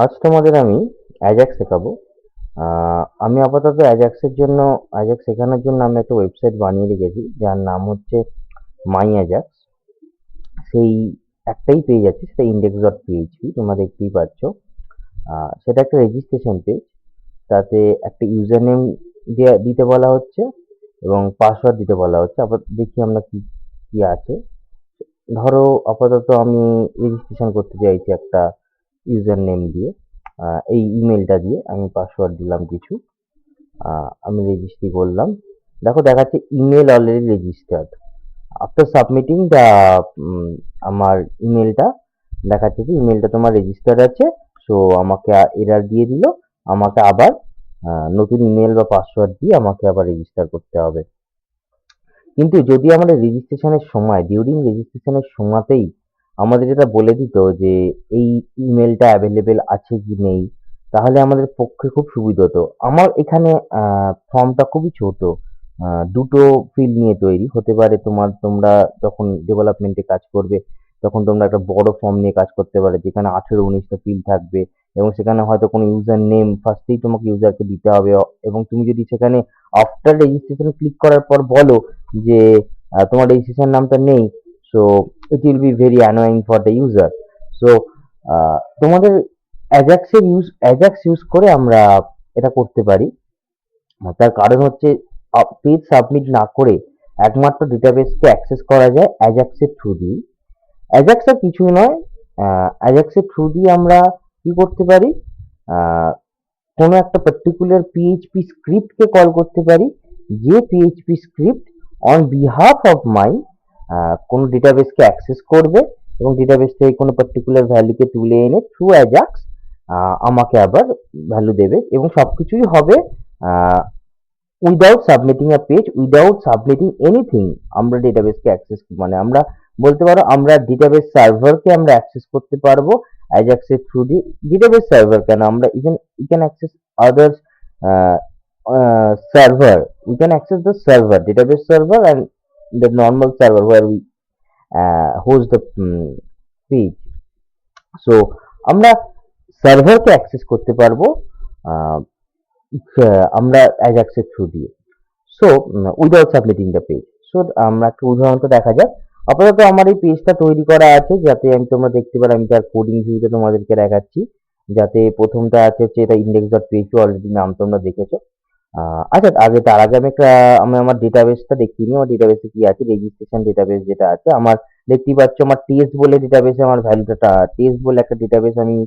আজ তোমাদের আমি অ্যাজাক্স শেখাবো। আমি আপাতত অ্যাজাক্স শেখানোর জন্য আমি একটা ওয়েবসাইট বানিয়ে রেখেছি যার নাম হচ্ছে মাই অ্যাজাক্স। সেই একটাই পেজ আছে, সেটা index.php, তোমরা দেখতেই পাচ্ছ। সেটা একটা রেজিস্ট্রেশন পেজ। তাতে একটা ইউজার নেম দিতে বলা হচ্ছে এবং পাসওয়ার্ড দিতে বলা হচ্ছে। দেখি আমরা কি কি আছে। ধরো আপাতত আমি রেজিস্ট্রেশন করতে চাইছি একটা ইউজার নেম দিয়ে, এই ইমেলটা দিয়ে আমি পাসওয়ার্ড দিলাম কিছু। আমি রেজিস্ট্রি করলাম। দেখো দেখাচ্ছে email already registered. After submitting the আমার ইমেলটা দেখাচ্ছে যে ইমেলটা তোমার রেজিস্টার্ড আছে। সো আমাকে এরার দিয়ে দিল। আমাকে আবার নতুন ইমেল বা পাসওয়ার্ড দিয়ে আমাকে আবার রেজিস্টার করতে হবে। কিন্তু যদি আমাদের রেজিস্ট্রেশনের সময়, ডিউরিং রেজিস্ট্রেশনের সময়তেই আমাদের এটা বলে দিত যে এই ইমেলটা অ্যাভেলেবেল আছে কি নেই, তাহলে আমাদের পক্ষে খুব সুবিধা হতো। আমার এখানে ফর্মটা খুবই ছোট, দুটো ফিল্ড নিয়ে তৈরি হতে পারে। তোমরা যখন ডেভেলপমেন্টে কাজ করবে তখন তোমরা একটা বড় ফর্ম নিয়ে কাজ করতে পারে, যেখানে 18-19টা ফিল্ড থাকবে এবং সেখানে হয়তো কোনো ইউজার নেম ফার্স্টেই তোমাকে ইউজারকে দিতে হবে। এবং তুমি যদি সেখানে আফটার রেজিস্ট্রেশন ক্লিক করার পর বলো যে তোমার রেজিস্ট্রেশন নামটা নেই, so it will be very annoying for the user. So তোমাদের অ্যাজাক্স ইউজ করে আমরা এটা করতে পারি। তার কারণ হচ্ছে পেজ সাবমিট না করে একমাত্র ডেটাবেসকে অ্যাক্সেস করা যায় অ্যাজাক্সের থ্রু দিয়ে। অ্যাজাক্স আর কিছুই নয়, অ্যাজাক্সের থ্রু দিয়ে আমরা কি করতে পারি, আহ, কোনো একটা পার্টিকুলার পিএইচপি স্ক্রিপ্টকে কল করতে পারি, যে PHP script on behalf of my কোনো ডেটাবেসকে অ্যাক্সেস করবে এবং ডেটাবেস থেকে কোনো পার্টিকুলার ভ্যালুকে তুলে এনে থ্রু অ্যাজাক্স আমাকে আবার ভ্যালু দেবে এবং সবকিছুই হবে উইদাউট সাবমিটিং আ পেজ, উইদাউট সাবমিটিং এনিথিং। আমরা ডেটাবেসকে অ্যাক্সেস মানে আমরা বলতে পারো আমরা ডেটাবেস সার্ভারকে আমরা অ্যাক্সেস করতে পারবো অ্যাজাক্সের থ্রু দিয়ে। ডেটাবেস সার্ভার কেন, আমরা even we can access others server. We can access the server, database server, and the normal server where we host the page. So আমরা সার্ভারকে অ্যাক্সেস করতে পারবো আহ, আমরা অ্যাজাক্সের থ্রু দিয়ে। So without submitting the page. So আমরা একটা উদাহরণটা দেখা যাক। আপাতত আমার এই পেজটা তৈরি করা আছে, যাতে তোমরা দেখতে পারো। আমি তার কোডিং ভিউতে তোমাদেরকে দেখাচ্ছি। যাতে প্রথমটা আছে হচ্ছে এটা index.php, অলরেডি নাম তোমরা দেখেছো। আচ্ছা, তার আগে আমি আমার ডেটাবেসটা দেখিয়ে নিই। আমার ডেটাবেসে কি আছে, রেজিস্ট্রেশন ডেটাবেস যেটা আছে আমার, দেখতেই পাচ্ছ আমার টেস্ট বলে ডেটাবেসে আমার ভ্যালুটা, টেস্ট বলে একটা ডেটাবেস আমি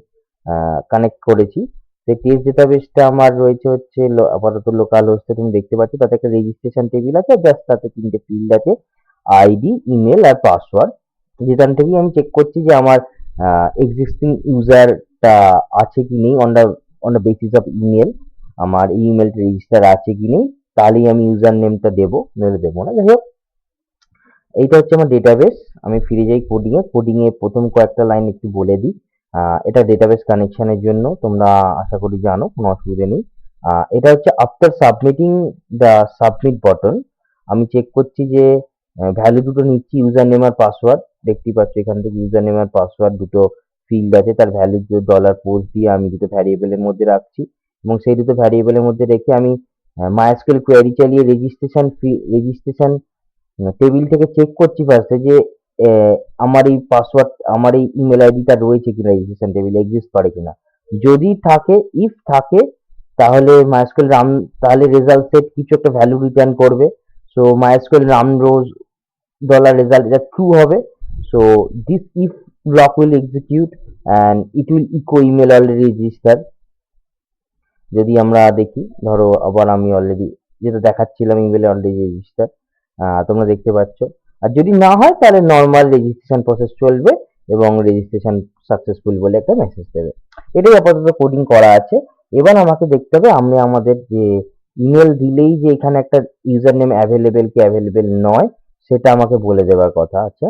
কানেক্ট করেছি। সেই টেস্ট ডেটাবেসটা আমার রয়েছে হচ্ছে আপাতত লোকাল হোস্টে, তুমি দেখতে পাচ্ছ। তাতে একটা রেজিস্ট্রেশন টেবিল আছে, জাস্ট তাতে 3টে ফিল্ড আছে, আইডি, ইমেল আর পাসওয়ার্ড। যেখান থেকেই আমি চেক করছি যে আমার এক্সিস্টিং ইউজারটা আছে কি নেই। On the basis of email আমার ইমেলটা রেজিস্টার আছে কি নেই, তাহলেই আমি ইউজার নেমটা দেবো, নইলে দেবো না। যাই হোক, এইটা হচ্ছে আমার ডেটাবেস। আমি ফিরে যাই কোডিং এ প্রথম কয়েকটা লাইন একটু বলে দিই। এটা ডেটাবেস কানেকশনের জন্য, তোমরা আশা করি জানো, কোনো অসুবিধা নেই। এটা হচ্ছে after submitting the submit button, আমি চেক করছি যে ভ্যালু দুটো নিচ্ছি, ইউজার নেম আর পাসওয়ার্ড। দেখতেই পাচ্ছ এখান থেকে ইউজার নেম আর পাসওয়ার্ড দুটো ফিল্ড আছে, তার ভ্যালু $পোস্ট দিয়ে আমি দুটো ভ্যারিয়েবলের মধ্যে রাখছি এবং সেই দুটো ভ্যারিয়েবলের মধ্যে রেখে আমি মাইএসকিউএল কোয়েরি চালিয়ে রেজিস্ট্রেশন টেবিল থেকে চেক করছি ফার্স্টে যে আমার এই পাসওয়ার্ড, আমার এই ইমেল আইডিটা রয়েছে কিনা রেজিস্ট্রেশন টেবিলে, এক্সিস্ট করে কিনা। যদি থাকে, ইফ থাকে, তাহলে মাইএসকিউএল রান, তাহলে রেজাল্ট সেট কিছু একটা ভ্যালু রিটার্ন করবে। So MySQL run rows $result, এটা ট্রু হবে। So this if block will execute and it will echo email already register. যদি আমরা দেখি, ধরো আবার আমি অলরেডি যেটা দেখাচ্ছিলাম ইমেলে অলরেডি রেজিস্টার, তোমরা দেখতে পাচ্ছ। আর যদি না হয় তাহলে নর্মাল রেজিস্ট্রেশন প্রসেস চলবে এবং রেজিস্ট্রেশন সাকসেসফুল বলে একটা মেসেজ দেবে। এটাই আপাতত কোডিং করা আছে। এবার আমাকে দেখতে হবে আমি আমাদের যে ইমেল দিলেই যে এখানে একটা ইউজার নেম অ্যাভেলেবেল কি অ্যাভেলেবেল নয়, সেটা আমাকে বলে দেওয়ার কথা। আচ্ছা,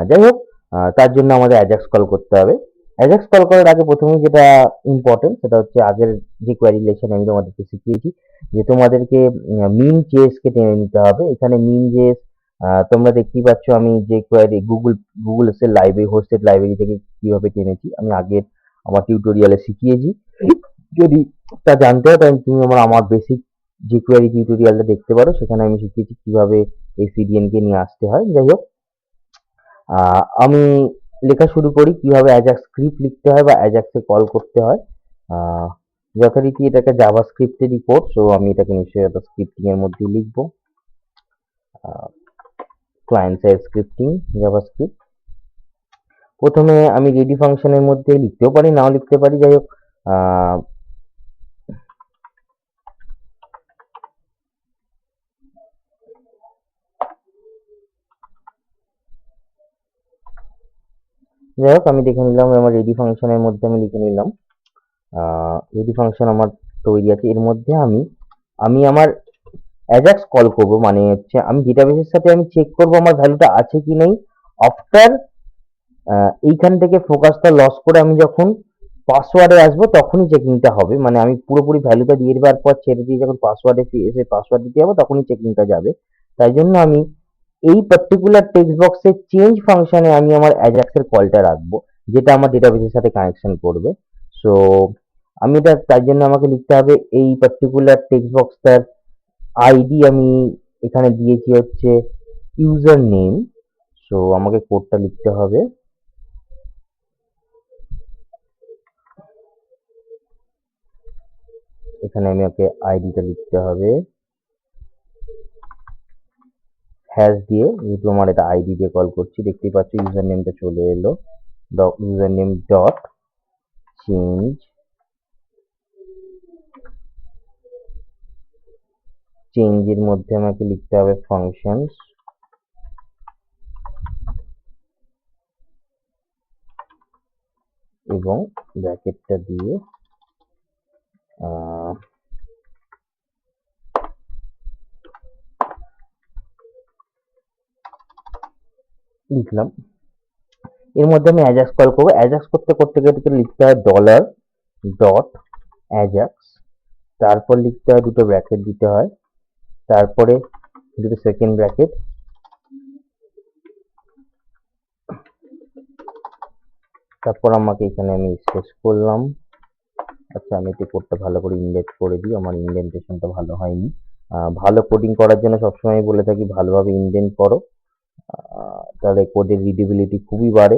যাই হোক, তার জন্য আমাদের অ্যাজাক্স কল করতে হবে। অ্যাজাক্স কল করার আগে প্রথমেই যেটা ইম্পর্টেন্ট সেটা হচ্ছে আগের যে কোয়েরি লেকচারে আমি তোমাদেরকে শিখিয়েছি যে তোমাদেরকে মিন জেএস কে টেনে নিতে হবে। এখানে মিন জেএস তোমরা দেখতেই পাচ্ছ আমি যে কোয়ারি গুগল এর হোস্টেড লাইব্রেরি থেকে কিভাবে টেনেছি, আমি আগের আমার টিউটোরিয়ালে শিখিয়েছি। যদি তা জানতে হয় তাহলে তুমি আমার বেসিক যে কোয়ারি টিউটোরিয়ালটা দেখতে পারো, সেখানে আমি শিখিয়েছি কিভাবে এই সিডিএন কে নিয়ে আসতে হয়। যাই হোক, আমি লেখা শুরু করি কিভাবে অ্যাজাক্স স্ক্রিপ্ট লিখতে হয় বা অ্যাজাক্সে কল করতে হয়। আহ, যথারীতি এটা একটা জাভাস্ক্রিপ্টেরই কোড, সো আমি এটাকে নিশ্চয়ই একটা স্ক্রিপ্টিং এর মধ্যেই লিখবো। Client side scripting JavaScript. প্রথমে আমি রেডি ফাংশনের মধ্যে লিখতেও পারি, নাও লিখতে পারি। যাই হোক, আহ, আমি দেখে নিলাম আমার রেডি ফাংশনের মধ্যে আমি লিখে নিলাম রেডি ফাংশন আমার তৈরি আছে। এর মধ্যে আমি আমি আমার অ্যাজাক্স কল করব, মানে হচ্ছে আমি ডেটাবেসের সাথে আমি চেক করব আমার ভ্যালুটা আছে কি নেই। আফটার এইখান থেকে ফোকাসটা লস করে আমি যখন পাসওয়ার্ডে আসবো তখনই চেকিংটা হবে, মানে আমি পুরোপুরি ভ্যালুটা দিয়ে দেওয়ার পর ছেড়ে দিয়ে যখন পাসওয়ার্ডে এসে পাসওয়ার্ড দিতে যাবো তখনই চেকিংটা যাবে। তাই জন্য আমি এই পার্টিকুলার টেক্সট বক্সে চেঞ্জ ফাংশনে আমি আমার অ্যাজাক্সের কলটা রাখবো, যেটা আমার ডেটাবেসের সাথে কানেকশন করবে। সো আমি এটা, তার জন্য আমাকে লিখতে হবে এই পার্টিকুলার টেক্সট বক্সটার আইডি আমি এখানে দিয়েছি হচ্ছে ইউজার নেম। সো আমাকে কোডটা লিখতে হবে। এখানে আমি ওকে আইডিটা লিখতে হবে হ্যাশ দিয়ে, যেহেতু আমার এটা আইডি দিয়ে কল করছি। দেখতেই পাচ্ছ ইউজার নেমটা চলে এলো, ইউজার নেম ডট চেঞ্জ চেঞ্জের মধ্যে আমাকে লিখতে হবে ফাংশনস, এবং ব্র্যাকেটটা দিয়ে লিখলাম। এর মধ্যে আমি অ্যাজাক্স কল করবো। অ্যাজাক্স করতে করতে গিয়ে লিখতে হয় ডলার ডট অ্যাজাক্স, তারপর লিখতে হয় দুটো ব্র্যাকেট দিতে হয়, তারপরে দুটো সেকেন্ড ব্র্যাকেট, তারপর আমাকে এখানে আমি স্পেস করলাম। আচ্ছা, আমি একটু কোডটা ভালো করে ইন্ডেন্ট করে দিই, আমার ইন্ডেন্টেশনটা ভালো হয়নি। ভালো কোডিং করার জন্য সবসময় বলে থাকি ভালোভাবে ইন্ডেন্ট করো, তাহলে কোডের রিডেবিলিটি খুবই বাড়ে।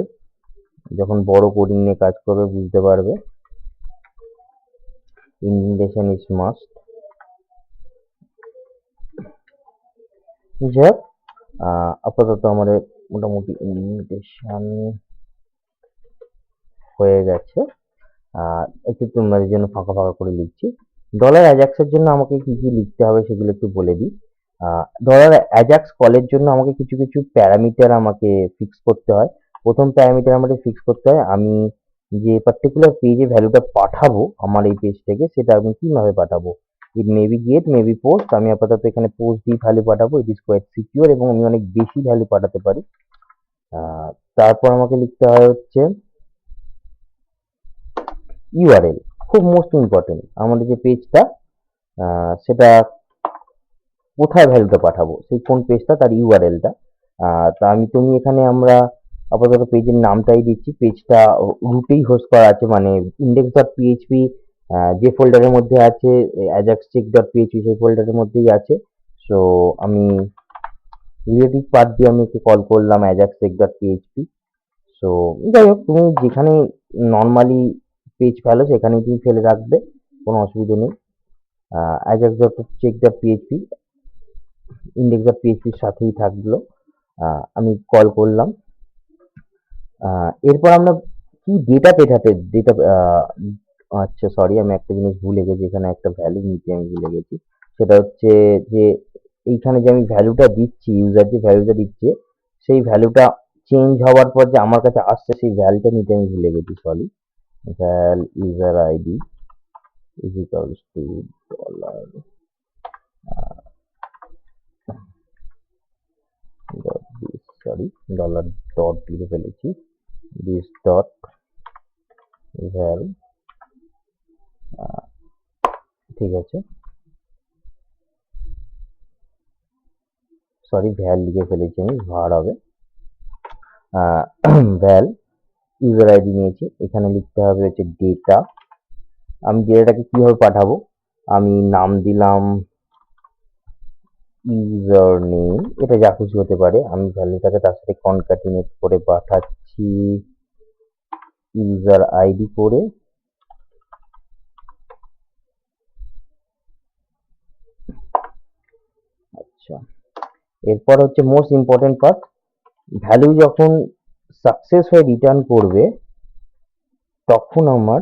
যখন বড় কোডিং নিয়ে কাজ করবে বুঝতে পারবে। Indentation is must. যাই হোক, আপাতত আমাদের মোটামুটি ইন্ডেন্টেশন হয়ে গেছে। একটু তোমাদের জন্য ফাঁকা ফাঁকা করে লিখছি। ডলার অ্যাজাক্সের জন্য আমাকে কি কি লিখতে হবে সেগুলো একটু বলে দিই। ডলার অ্যাজাক্স কলের জন্য আমাকে কিছু কিছু প্যারামিটার আমাকে ফিক্স করতে হয়। প্রথম প্যারামিটার আমাকে ফিক্স করতে হয় আমি যে পার্টিকুলার পেজে ভ্যালুটা পাঠাবো আমার এই পেজ থেকে, সেটা আমি কিভাবে পাঠাবো। It maybe get, maybe post. আমি আপাতত এখানে পোস্ট দিয়ে ভ্যালু পাঠাবো। ইট ইজ কোয়াইট সিকিউর এবং আমি অনেক বেশি ভ্যালু পাঠাতে পারি। তারপর আমাকে লিখতে হয় হচ্ছে ইউআরএল, খুব মোস্ট ইম্পর্টেন্ট। আমাদের যে পেজটা সেটা কোথায় ভ্যালুটা পাঠাবো, সেই কোন পেজটা তার ইউআরএলটা। তা তুমি এখানে আমরা আপাতত পেজের নামটাই দিচ্ছি। পেজটা রুটেই হোস্ট করা আছে, মানে ইন্ডেক্স ডট পিএইচপি যে ফোল্ডারের মধ্যে আছে, অ্যাজাক্স চেক ডট পিএইচপি সেই ফোল্ডারের মধ্যেই আছে। সো আমি রিলেটিভ পার্ট দিয়ে আমি কল করলাম Ajax check dot PHP. So যাই হোক, তুমি যেখানে নর্মালি পেজ ফেলো সেখানেই তুমি ফেলে রাখবে, কোনো অসুবিধা নেই। Ajax dot check dot PHP index dot পিএইচপির সাথেই থাকলো। আমি কল করলাম। এরপর আমরা কি ডেটা পেঠাতে ডেটা, আচ্ছা সরি, আমি একটা জিনিস ভুলে গেছি, এখানে একটা ভ্যালু নিতে আমি ভুলে গেছি। সেটা হচ্ছে যে এইখানে যে আমি ভ্যালুটা দিচ্ছি, ইউজার যে ভ্যালুটা দিচ্ছে সেই ভ্যালুটা চেঞ্জ হওয়ার পর যে আমার কাছে আসছে সেই ভ্যালুটা নিতে আমি ভুলে গেছি, sorry. Val user ID is equals to dollar dot this, sorry, dollar dot লিখে ফেলেছি, দিস ডট ভ্যাল। ঠিক আছে, সরি ভ্যাল লিখে ফেলেছি আমি, ভার হবে ভ্যাল ইউজার আইডি নিয়েছি, এখানে লিখতে হবে হচ্ছে ডেটা। আমি ডেটাটাকে কিভাবে পাঠাবো, আমি নাম দিলাম ইউজার নেম, এটা যা খুশি হতে পারে, আমি ভ্যালুটাকে তার সাথে কনক্যাটিনেট করে পাঠাচ্ছি ইউজার আইডি করে। আচ্ছা, এরপর হচ্ছে মোস্ট ইম্পর্টেন্ট পার্ট, ভ্যালু যখন সাকসেস হয়ে রিটার্ন করবে তখন আমার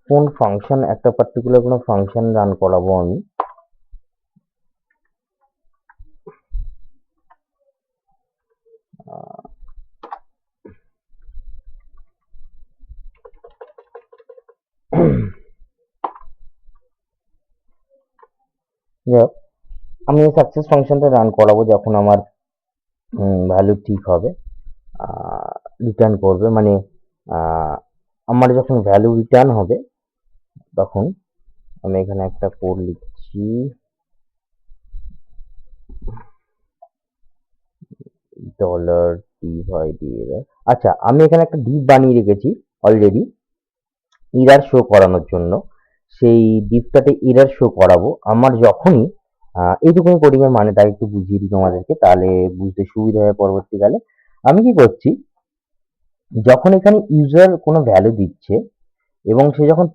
কোন ফাংশন, একটা পার্টিকুলার কোনো ফাংশন রান করাবো আমি। যাক, আমি এই সাকসেস ফাংশনটা রান করাবো যখন আমার ভ্যালু ঠিক হবে, রিটার্ন করবে, মানে আমার যখন ভ্যালু রিটার্ন হবে তখন আমি এখানে একটা কোড লিখছি, ডলার ডিভাইডেড। আচ্ছা, আমি এখানে একটা ডিভ বানিয়ে রেখেছি অলরেডি এরার শো করানোর জন্য। সেই ডিভটাতে এরার শো করাবো আমার যখনই এইটুকুনি কোডিং এর মানেটা একটু বুঝিয়ে দিই তোমাদেরকে, তাহলে বুঝতে সুবিধা হয় পরবর্তীকালে। আমি কি করছি, যখন এখানে ইউজার কোনো ভ্যালু দিচ্ছে এবং সে যখন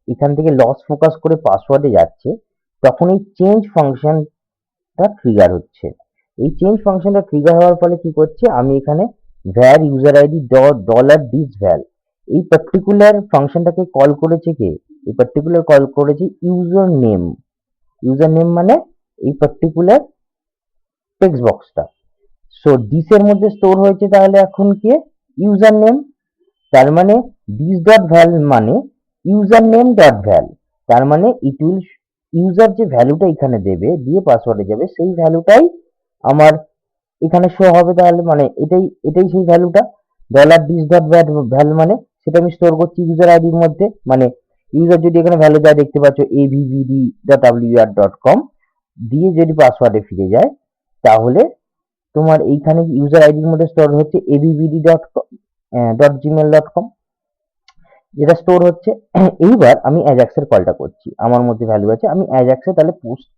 এখান থেকে লস ফোকাস করে পাসওয়ার্ডে যাচ্ছে, তখন এই চেঞ্জ ফাংশনটা ট্রিগার হচ্ছে। এই চেঞ্জ ফাংশনটা ট্রিগার হওয়ার ফলে কি করছে, আমি এখানে var user ID dollar this val, এই পার্টিকুলার ফাংশনটাকে কল করেছে কে, এই পার্টিকুলার কল করেছে ইউজার নেম। ইউজার নেম মানে এই পার্টিকুলার টেক্সট বক্সটা। সো দিস এর মধ্যে স্টোর হয়েছে তাহলে এখন কে, ইউজার নেম। তার মানে দিস ডট ভ্যাল মানে ইউজার নেম ডট ভ্যাল, তার মানে ইট উইল ইউজার যে ভ্যালুটা এখানে দেবে দিয়ে পাসওয়ার্ডে যাবে, সেই ভ্যালুটাই আমার এখানে শো হবে। তাহলে মানে এটাই এটাই সেই ভ্যালুটা, ডলার দিস ডট ভ্যাল মানে সেটা আমি স্টোর করছি ইউজার আইডির মধ্যে। মানে ইউজার যদি এখানে ভ্যালু দেয়, দেখতে পাচ্ছ avvd.wr.com দিয়ে যদি পাসওয়ার্ডে ফিরে যায়, তাহলে তোমার এইখানে ইউজার আইডির মধ্যে স্টোর হচ্ছে avvd.gmail.com, যেটা স্টোর হচ্ছে। এইবার আমি অ্যাজাক্সের কলটা করছি, আমার মধ্যে ভ্যালু আছে, আমি অ্যাজাক্সে তাহলে পোস্ট।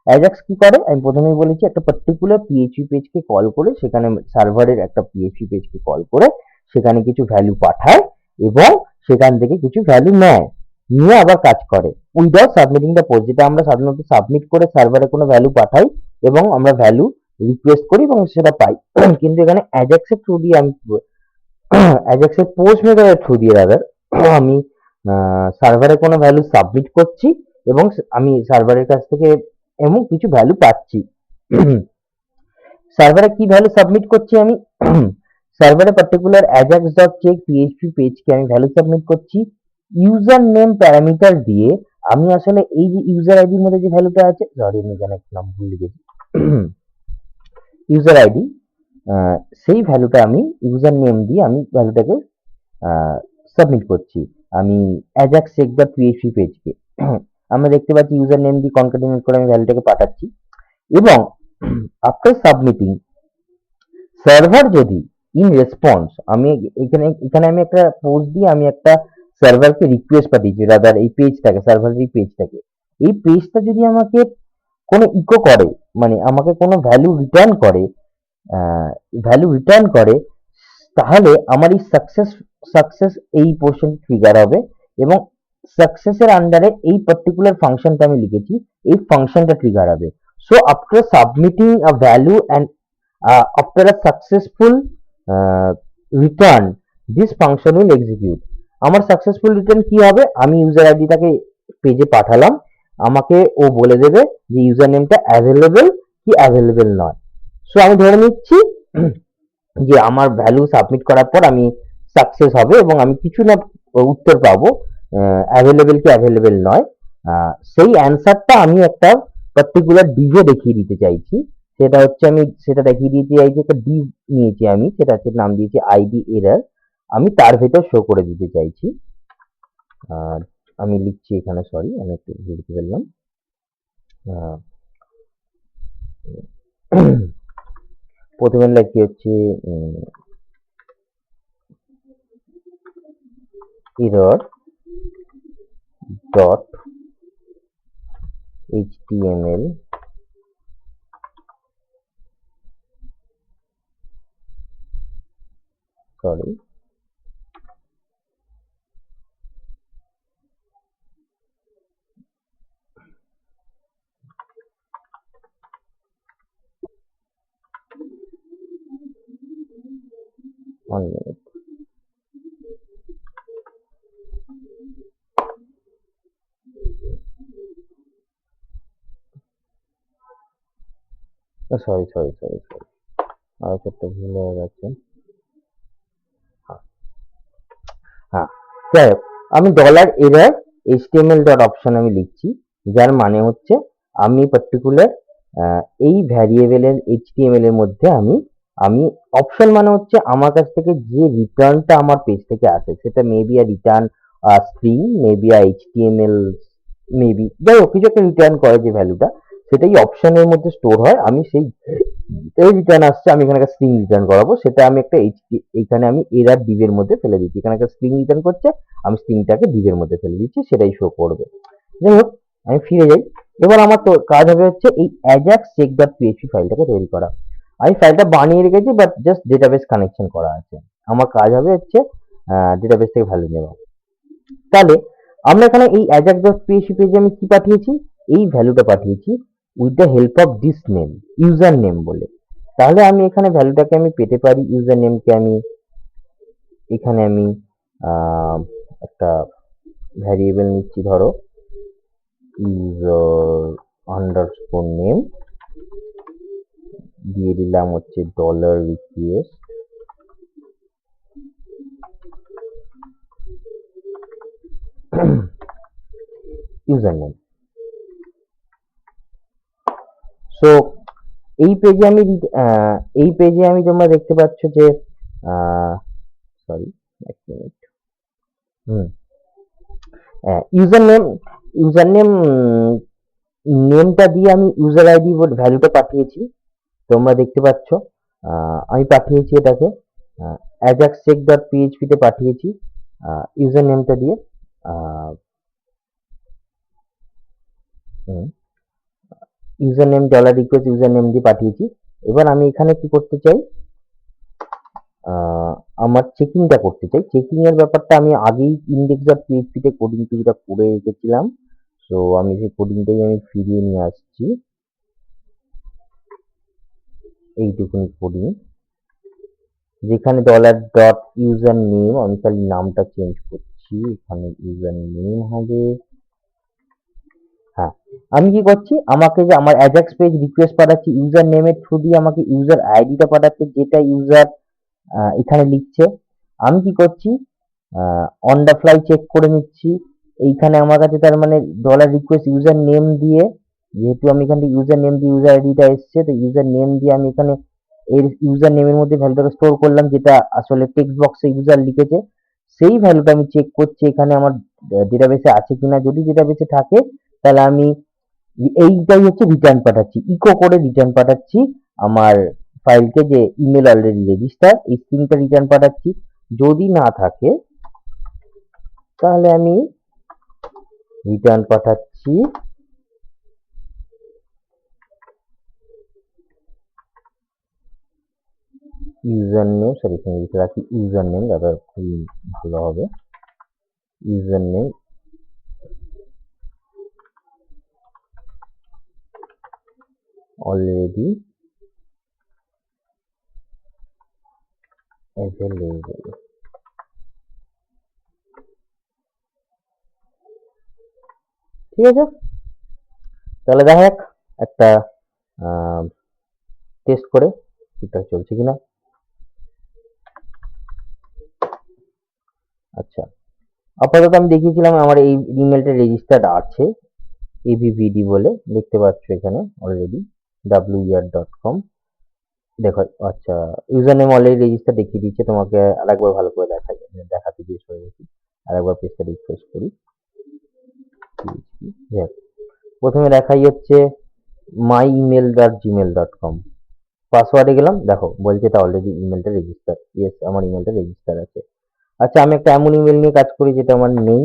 অ্যাজাক্স কি করে, আমি প্রথমেই বলেছি একটা পার্টিকুলার পিএইচপি পেজকে কল করে, সেখানে সার্ভারের একটা পিএইচপি পেজকে কল করে সেখানে কিছু ভ্যালু পাঠায় এবং সেখান থেকে কিছু ভ্যালু নেয়, নিয়ে আবার কাজ করে উইদাউট সাবমিটিং দ্য পোস্ট, যেটা আমরা সাধারণত সাবমিট করে সার্ভারে কোনো ভ্যালু পাঠাই এবং আমরা ভ্যালু রিকোয়েস্ট করি এবং সেটা পাই। কিন্তু এখানে অ্যাজাক্সের থ্রু দিয়ে আমি অ্যাজাক্সের পোস্ট মেথডের থ্রু দিয়ে রাদার আমি সার্ভারে কোনো ভ্যালু সাবমিট করছি এবং আমি সার্ভারের কাছ থেকে এমন কিছু ভ্যালু পাচ্ছি। সার্ভারে কি ভ্যালু সাবমিট করছি আমি, সার্ভারে পার্টিকুলার ajax.check পিএইচপি পেজকে আমি ভ্যালু সাবমিট করছি ইউজার নেম প্যারামিটার দিয়ে। আমি আসলে এই যে ইউজার আইডির মধ্যে যে ভ্যালুটা আছে, সরি আমি এখানে একটা নাম ভুলে গেছি, ইউজার আইডি, সেই ভ্যালুটা আমি ইউজার নেম দিয়ে আমি ভ্যালুটাকে সাবমিট করছি আমি ajax check.php পেজকে। আমরা দেখতে পাচ্ছি ইউজার নেম দিয়ে কনক্যাটিনেট করে আমি ভ্যালুটাকে পাঠাচ্ছি এবং আফটার সাবমিটিং সার্ভার যদি ইন রেসপন্স, আমি এখানে আমি একটা পোস্ট দিয়ে আমি একটা সার্ভারকে রিকোয়েস্ট পাঠিয়েছি, রাদার এই পেজটাকে, সার্ভারের এই পেজটাকে, এই পেজটা যদি আমাকে কোনো ইকো করে, মানে আমাকে কোনো ভ্যালু রিটার্ন করে, তাহলে আমার এই সাকসেস এই পোর্শন ট্রিগার হবে এবং সাকসেসের আন্ডারে এই পার্টিকুলার ফাংশনটা আমি লিখেছি, এই ফাংশনটা ট্রিগার হবে। So after submitting a value and after a successful return this function will execute। আমার সাকসেসফুল রিটার্ন কি হবে, আমি ইউজার আইডিটাকে পেজে পাঠালাম, আমাকে ও বলে দেবে যে ইউজার নেমটা অ্যাভেলেবেল কি অ্যাভেলেবেল নয়। সো আমি ধরে নিচ্ছি যে আমার ভ্যালু সাবমিট করার পর আমি সাকসেস হবে এবং আমি কিছু না উত্তর পাবো অ্যাভেলেবেল কি অ্যাভেলেবেল নয়। সেই অ্যান্সারটা আমি একটা পার্টিকুলার ডিভে দেখিয়ে দিতে চাইছি, সেটা হচ্ছে আমি সেটা দেখিয়ে দিতে চাইছি, একটা ডিভ নিয়েছি আমি, সেটা হচ্ছে নাম দিয়েছি আইডি এরর। আমি তার ভেতর শো করে দিতে চাইছি। আমি লিখছি এখানে, সরি আমি একটু লিখে ফেললাম। প্রথমে লিখি হচ্ছে error dot html sorry one minute. Sorry sorry sorry sorry আর একটা ভুল হয়ে গেছে। হ্যাঁ, যাই হোক, আমি dollar error html dot option আমি লিখছি, যার মানে হচ্ছে আমি পার্টিকুলার এই ভ্যারিয়েবলের html এর মধ্যে আমি আমি অপশন মানে হচ্ছে আমার কাছ থেকে যে রিটার্নটা আমার পেজ থেকে আসে, সেটা মেবি আ রিটার্ন স্ট্রিং, মেবি আ html, মেবি যাই হোক কিছু একটা রিটার্ন করে যে ভ্যালুটা, সেটাই অপশনের মধ্যে স্টোর হয়। আমি সেই রিটার্ন আসছে, আমি এখানে একটা স্ট্রিং রিটার্ন করাবো, সেটা আমি একটা এখানে আমি এরর div এর মধ্যে ফেলে দিচ্ছি। এখানে একটা স্ট্রিং রিটার্ন করছে, আমি স্ট্রিংটাকে div এর মধ্যে ফেলে দিচ্ছি, সেটাই শো করবে। যাই হোক, আমি ফিরে যাই। এবার আমার তো কাজ হবে হচ্ছে এই ajax check.php ফাইলটাকে তৈরি করা। আমি ফাইলটা বানিয়ে রেখেছি, বাট জাস্ট ডেটাবেস কানেকশন করা আছে। আমার কাজ হবে হচ্ছে ডেটাবেস থেকে ভ্যালু নেওয়া। তাহলে আমরা এখানে এই ajax.php পেজে আমি কি পাঠিয়েছি, এই ভ্যালুটা পাঠিয়েছি with the help of this name, user name বলে। তাহলে আমি এখানে ভ্যালুটাকে আমি পেতে পারি, ইউজার নেমকে আমি এখানে আমি একটা ভ্যারিয়েবল নিচ্ছি, ধরো ইউজার আন্ডারস্কোর নেম, দিয়ে দিলাম হচ্ছে dollar request user name. So এই পেজে আমি তোমরা দেখতে পাচ্ছ যে সরি এক মিনিট, ইউজার নেম নেমটা দিয়ে আমি ইউজার আইডি ভ্যালুটা পাঠিয়েছি, তোমরা দেখতে পাচ্ছ। আমি পাঠিয়েছি এটাকে ajax check.php তে পাঠিয়েছি ইউজার নেমটা দিয়ে, user name dollar request user name দিয়ে পাঠিয়েছি। এবার আমি এখানে কি করতে চাই, আমার চেকিংটা করতে চাই। চেকিং এর ব্যাপারটা আমি আগেই index.php তে কোডিং কিছুটা করে রেখেছিলাম, সো আমি সেই কোডিংটাই আমি ফিরিয়ে নিয়ে আসছি, এইটুকুনি কোডিং, যেখানে ডলার ডট ইউজার নেম, আমি খালি নামটা চেঞ্জ করছি, এখানে ইউজার নেম হবে। হ্যাঁ, আমি কি করছি, আমাকে যে আমার অ্যাজাক্স পেজ রিকোয়েস্ট পাঠাচ্ছি ইউজার নেমের থ্রু দিয়ে, আমাকে ইউজার আইডিটা পাঠাচ্ছে, যেটা ইউজার এখানে লিখছে। আমি কি করছি, অন দ্য ফ্লাই চেক করে নিচ্ছি। এইখানে আমার কাছে তার মানে ডলার রিকোয়েস্ট ইউজার নেম দিয়ে, যেহেতু আমি এখান থেকে ইউজার নেম দিয়ে ইউজার আইডিটা এসছে, তো ইউজার নেম দিয়ে আমি এখানে এর ইউজার নেমের মধ্যে ভ্যালুটাকে স্টোর করলাম, যেটা আসলে টেক্সট বক্সে ইউজার লিখেছে। সেই ভ্যালুটা আমি চেক করছি এখানে আমার ডেটাবেসে আছে কিনা। যদি ডেটাবেসে থাকে, তাহলে আমি এইটাই হচ্ছে রিটার্ন পাঠাচ্ছি, ইকো করে রিটার্ন পাঠাচ্ছি আমার ফাইলকে, যে ইমেল অলরেডি রেজিস্টার, এই স্ট্রিংটা রিটার্ন পাঠাচ্ছি। যদি না থাকে, তাহলে আমি রিটার্ন পাঠাচ্ছি ইউজার নেম, সরি এখানে লিখে রাখি ইউজার নেম, দাদা খুবই ভালো হবে। User name already available. ঠিক আছে, তাহলে দেখা যাক একটা টেস্ট করে ঠিকঠাক চলছে কিনা। আচ্ছা, আপাতত আমি দেখিয়েছিলাম আমার এই ইমেলটা রেজিস্টার্ড আছে, avvd বলে দেখতে পাচ্ছ এখানে অলরেডি wer.com। দেখো, আচ্ছা ইউজার নেম অলরেডি রেজিস্টার দেখিয়ে দিচ্ছে, তোমাকে আরেকবার ভালো করে দেখাই। দেখাতে গিয়ে সরে গেছি। আরেকবার পেজটা রিফ্রেশ করি। প্রথমে দেখাই হচ্ছে myemail.gmail.com, পাসওয়ার্ডে গেলাম, দেখো বলছে এটা অলরেডি ইমেলটা রেজিস্টার। ইয়েস, আমার ইমেলটা রেজিস্টার আছে। আচ্ছা, আমি একটা এমন ইমেল নিয়ে কাজ করি যেটা আমার নেই।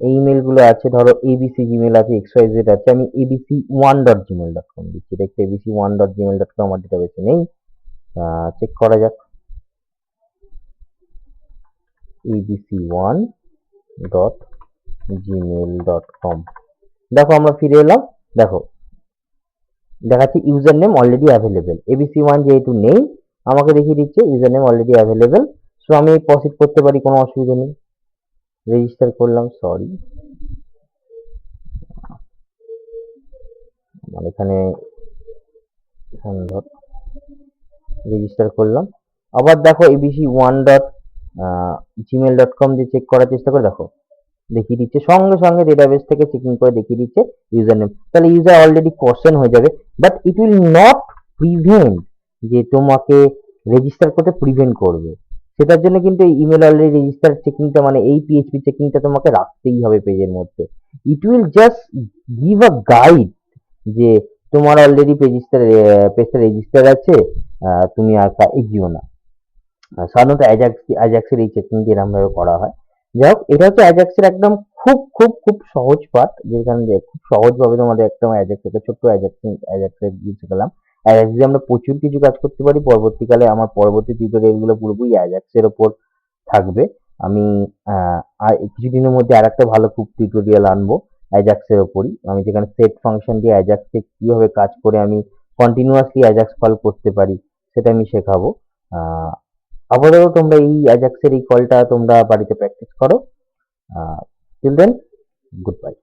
এই ইমেল গুলো আছে, ধরো এবিসি জিমেল আছে, এক্সওয়াইজেড আছে, আমি abc1.gmail.com দিচ্ছি। এটা abc1.gmail.com আমার ডেটাবেসে নেই। চেক করা যাক। abc1.gmail.com, দেখো আমরা ফিরে এলাম। দেখো দেখাচ্ছে user name already available. abc1 যেহেতু নেই, আমাকে দেখিয়ে দিচ্ছে user name already available. So আমি প্রসিড করতে পারি, কোনো অসুবিধা নেই। রেজিস্টার করলাম, সরি মানে এখানে ধর রেজিস্টার করলাম। আবার দেখো abc1.gmail.com দিয়ে চেক করার চেষ্টা করে, দেখো দেখিয়ে দিচ্ছে সঙ্গে সঙ্গে ডেটাবেস থেকে চেকিং করে দেখিয়ে দিচ্ছে ইউজার নেম। তাহলে ইউজার অলরেডি কোশ্চেন হয়ে যাবে, but it will not prevent যে তোমাকে রেজিস্টার করতে প্রিভেন্ট করবে। সেটার জন্য কিন্তু এই ইমেল অলরেডি রেজিস্টার চেকিংটা, মানে এই পিএইচপি চেকিংটা তোমাকে রাখতেই হবে পেজের মধ্যে। It will just give a guide যে তোমার অলরেডি পেজটা রেজিস্টার আছে, তুমি আর এগিয়েও না। সাধারণত অ্যাজাক্সের এই চেকিংটি এরকম ভাবে করা হয়। যাই হোক, এটা হচ্ছে অ্যাজাক্সের একদম খুব খুব খুব সহজ পার্ট, যেখানে খুব সহজভাবে তোমাদের একদম অ্যাজাক্স থেকে ছোট্ট অ্যাজাক্সের বুঝে গেলাম। অ্যাজাক্স দিয়ে আমরা প্রচুর কিছু কাজ করতে পারি। পরবর্তীকালে আমার পরবর্তী টিউটোরিয়াল গুলো পুরোপুরি অ্যাজাক্সের ওপর থাকবে। আমি আর কিছুদিনের মধ্যে আর একটা ভালো খুব টিউটোরিয়াল আনবো অ্যাজাক্সের ওপরই, আমি যেখানে সেট ফাংশন দিয়ে অ্যাজাক্সে কিভাবে কাজ করে আমি কন্টিনিউয়াসলি অ্যাজাক্স কল করতে পারি সেটা আমি শেখাবো। আপাতত তোমরা এই অ্যাজাক্সের এই কলটা তোমরা বাড়িতে প্র্যাকটিস করো। Till then, good by.